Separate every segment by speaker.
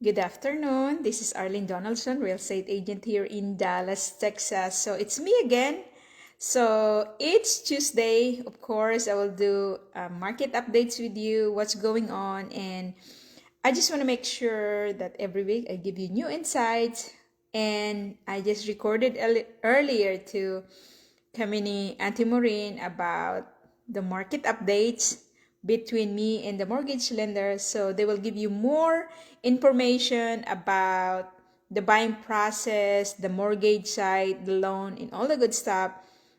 Speaker 1: Good afternoon. This is Arlen Donaldson, real estate agent here in Dallas, Texas. So it's me again. So it's Tuesday. Of course, I will do market updates with you, what's going on. And I just want to make sure that every week I give you new insights. And I just recorded earlier to Kamini Auntie Maureen about the market updates between me and the mortgage lender. So they will give you more information about the buying process, the mortgage side, the loan, and all the good stuff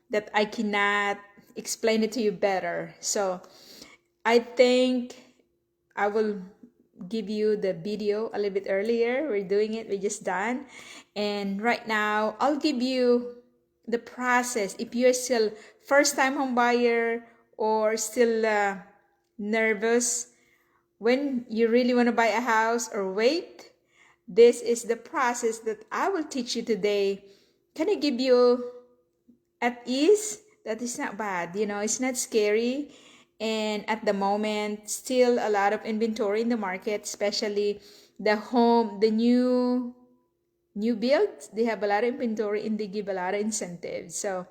Speaker 1: that I cannot explain it to you better. So I think I will give you the video a little bit earlier. We're doing it, we just done. And right now, I'll give you the process. If you're still first time home buyer or still nervous when you really want to buy a house or wait, this is the process that I will teach you today. Can I give you at ease? That is not bad, it's not scary. And at the moment, still a lot of inventory in the market, especially the new builds. They have a lot of inventory and they give a lot of incentives. So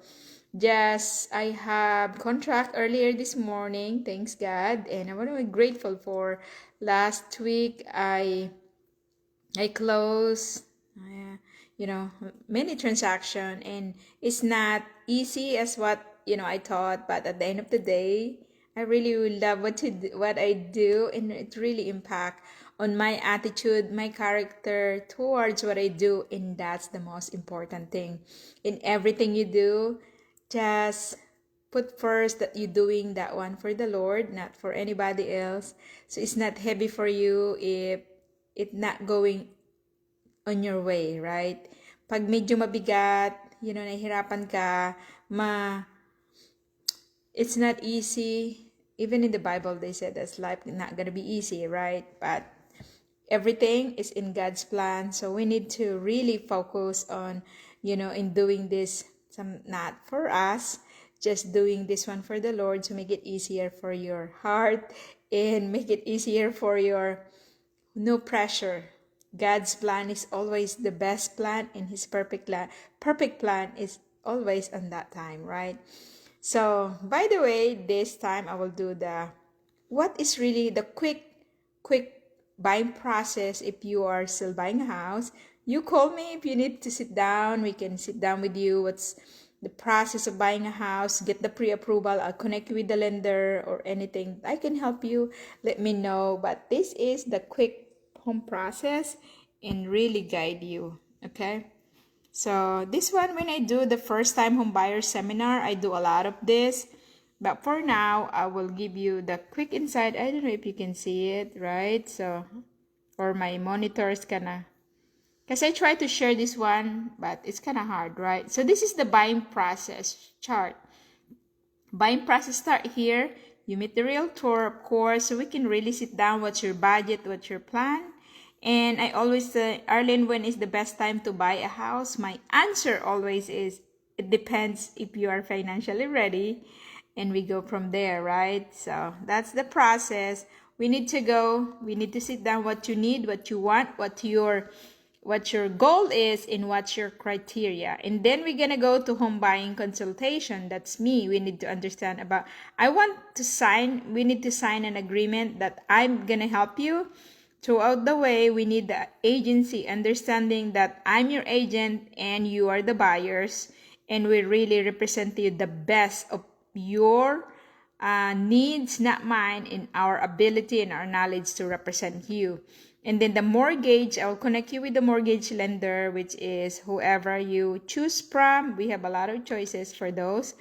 Speaker 1: just I have contract earlier this morning, thanks God, and I'm very grateful for last week. I closed many transaction, and it's not easy as what I thought, but at the end of the day, I really love what I do, and it really impact on my attitude, my character towards what I do, and that's the most important thing. In everything you do, just put first that you're doing that one for the Lord, not for anybody else. So it's not heavy for you if it's not going on your way, right? Pag medyo mabigat, nahihirapan ka, it's not easy. Even in the Bible, they said that's life not gonna be easy, right? But everything is in God's plan. So we need to really focus on, in doing this, not for us, just doing this one for the Lord to make it easier for your heart and make it easier for your no pressure. God's plan is always the best plan, and His perfect plan is always on that time, right? So, by the way, this time I will do what is really the quick buying process. If you are still buying a house, you call me if you need to sit down. We can sit down with you. What's the process of buying a house? Get the pre-approval. I'll connect you with the lender or anything. I can help you. Let me know. But this is the quick home process and really guide you. Okay. So this one, when I do the first time home buyer seminar, I do a lot of this. But for now, I will give you the quick insight. I don't know if you can see it, right? So for my monitors, because I try to share this one, but it's kind of hard, right? So this is the buying process chart. Buying process start here. You meet the realtor, of course, so we can really sit down. What's your budget? What's your plan? And I always say, Arlen, when is the best time to buy a house? My answer always is, it depends if you are financially ready. And we go from there, right? So that's the process. We need to sit down what you need, what you want, what your goal is, and what's your criteria. And then we're gonna go to home buying consultation. That's me. We need to understand about, we need to sign an agreement that I'm gonna help you throughout the way. We need the agency understanding that I'm your agent and you are the buyers, and we really represent you the best of your needs, not mine, in our ability and our knowledge to represent you. And then the mortgage, I'll connect you with the mortgage lender, which is whoever you choose from. We have a lot of choices for those.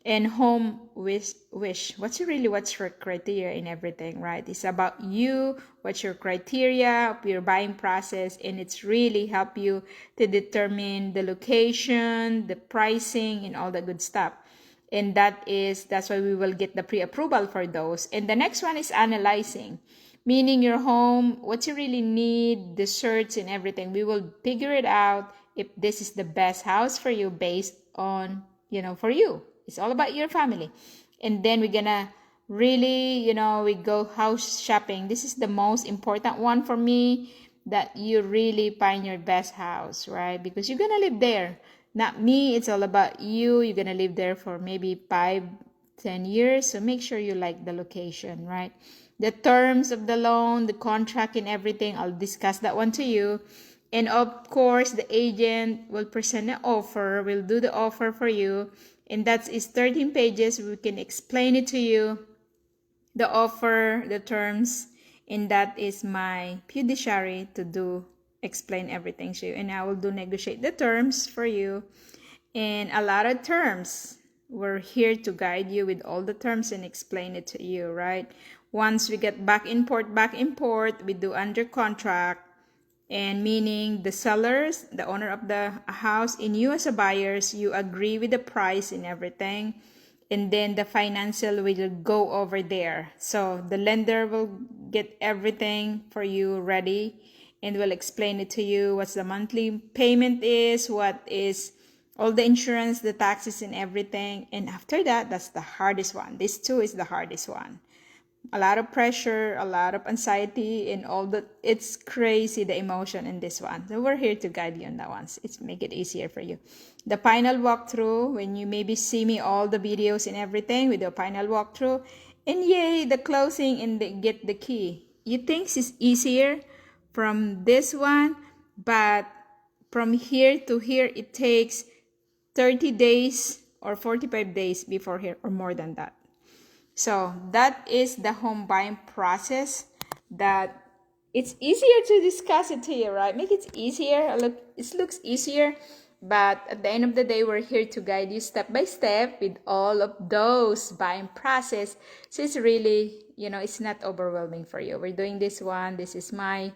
Speaker 1: And home wish. What's your criteria in everything, right? It's about you, what's your criteria of your buying process, and it's really help you to determine the location, the pricing, and all the good stuff. And that's why we will get the pre-approval for those. And the next one is analyzing, meaning your home, what you really need, the search and everything. We will figure it out if this is the best house for you based on, for you. It's all about your family. And then we're gonna really, we go house shopping. This is the most important one for me. that you really find your best house, right? Because you're gonna live there. Not me, it's all about you. You're gonna live there for maybe 5, 10 years. So make sure you like the location, right? The terms of the loan, the contract and everything, I'll discuss that one to you. And of course, the agent will present an offer, will do the offer for you. And that is 13 pages. We can explain it to you, the offer, the terms, and that is my fiduciary to do, explain everything to you. And I will do negotiate the terms for you. And a lot of terms. We're here to guide you with all the terms and explain it to you, right? Once we get back import, we do under contract. And meaning the sellers, the owner of the house, and you as a buyers, you agree with the price and everything. And then the financial will go over there. So the lender will get everything for you ready and will explain it to you, what the monthly payment is, what is all the insurance, the taxes and everything. And after that, that's the hardest one. This too is the hardest one. A lot of pressure, a lot of anxiety, and all that. It's crazy, the emotion in this one. So we're here to guide you on that one. It's make it easier for you. The final walkthrough, when you maybe see me all the videos and everything with the final walkthrough, and yay, the closing and get the key. You think it's easier from this one, but from here to here, it takes 30 days or 45 days before here, or more than that. So that is the home buying process, that it's easier to discuss it to you, right? Make it easier. Look, it looks easier, but at the end of the day, we're here to guide you step by step with all of those buying process. So it's really, it's not overwhelming for you. We're doing this one. This is I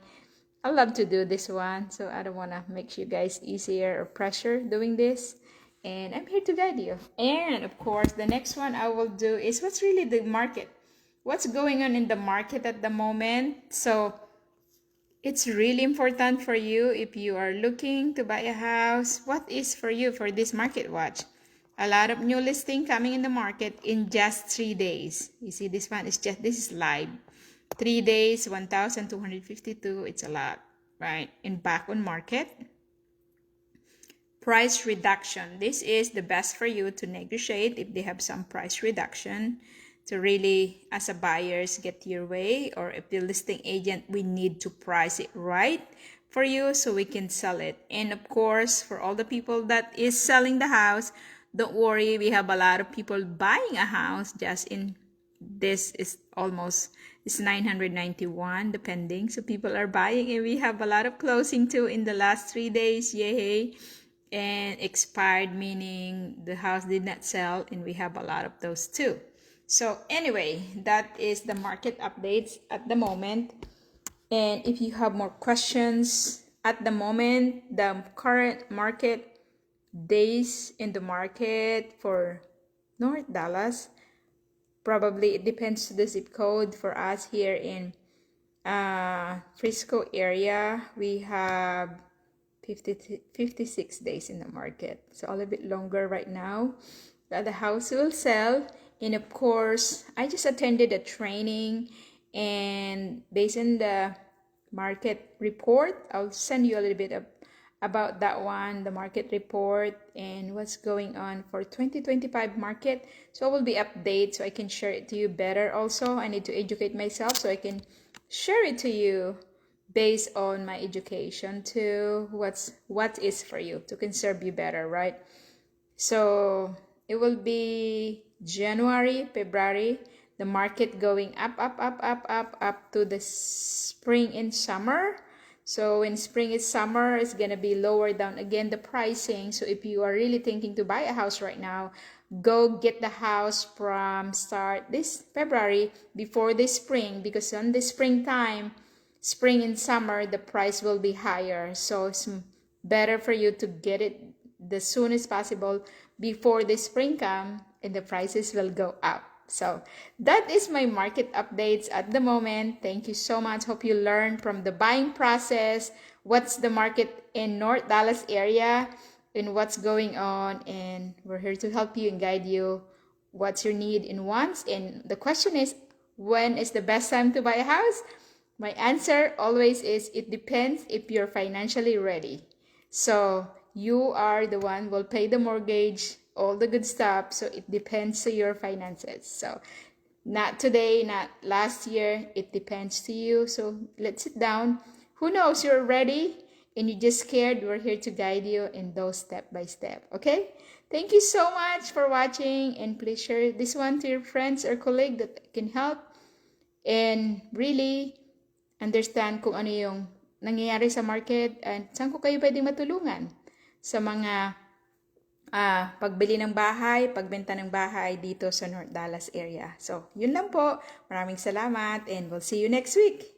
Speaker 1: love to do this one. So I don't want to make you guys easier or pressure doing this. And I'm here to guide you. And of course, the next one I will do is what's really the market. What's going on in the market at the moment. So it's really important for you if you are looking to buy a house. What is for you for this market watch? A lot of new listing coming in the market in just 3 days. You see, this one is this is live. 3 days, 1,252. It's a lot, right? And back on market. Price reduction. This is the best for you to negotiate if they have some price reduction to really, as a buyers, get your way. Or if the listing agent, we need to price it right for you so we can sell it. And of course, for all the people that is selling the house, don't worry, we have a lot of people buying a house. Just in this is almost, it's 991 depending. So people are buying, and we have a lot of closing too in the last 3 days. Yay. And expired, meaning the house did not sell, and we have a lot of those too. So anyway, that is the market updates at the moment. And if you have more questions at the moment, the current market days in the market for North Dallas, probably it depends to the zip code. For us here in Frisco area, we have 56 days in the market. So a little bit longer right now that the house will sell. And of course, I just attended a training, and based on the market report, I'll send you a little bit about that one, the market report and what's going on for 2025 market. So I will be updated so I can share it to you better. Also, I need to educate myself so I can share it to you based on my education to what is for you to conserve you better, right? So it will be January, February, the market going up to the spring and summer. So in spring and summer, it's gonna be lower down again the pricing. So if you are really thinking to buy a house right now, go get the house from start this February before the spring, because on the springtime, spring and summer, the price will be higher. So it's better for you to get it the soonest possible before the spring come, and the prices will go up. So that is my market updates at the moment. Thank you so much. Hope you learned from the buying process, what's the market in North Dallas area and what's going on. And we're here to help you and guide you what's your need and wants. And the question is, when is the best time to buy a house? My answer always is it depends if you're financially ready. So you are the one will pay the mortgage, all the good stuff. So it depends to your finances. So not today, not last year. It depends to you. So let's sit down. Who knows you're ready and you're just scared? We're here to guide you in those step by step. Okay? Thank you so much for watching, and please share this one to your friends or colleague that can help and really understand kung ano yung nangyayari sa market and saan ko kayo pwedeng matulungan sa mga pagbili ng bahay, pagbenta ng bahay dito sa North Dallas area. So, yun lang po. Maraming salamat and we'll see you next week.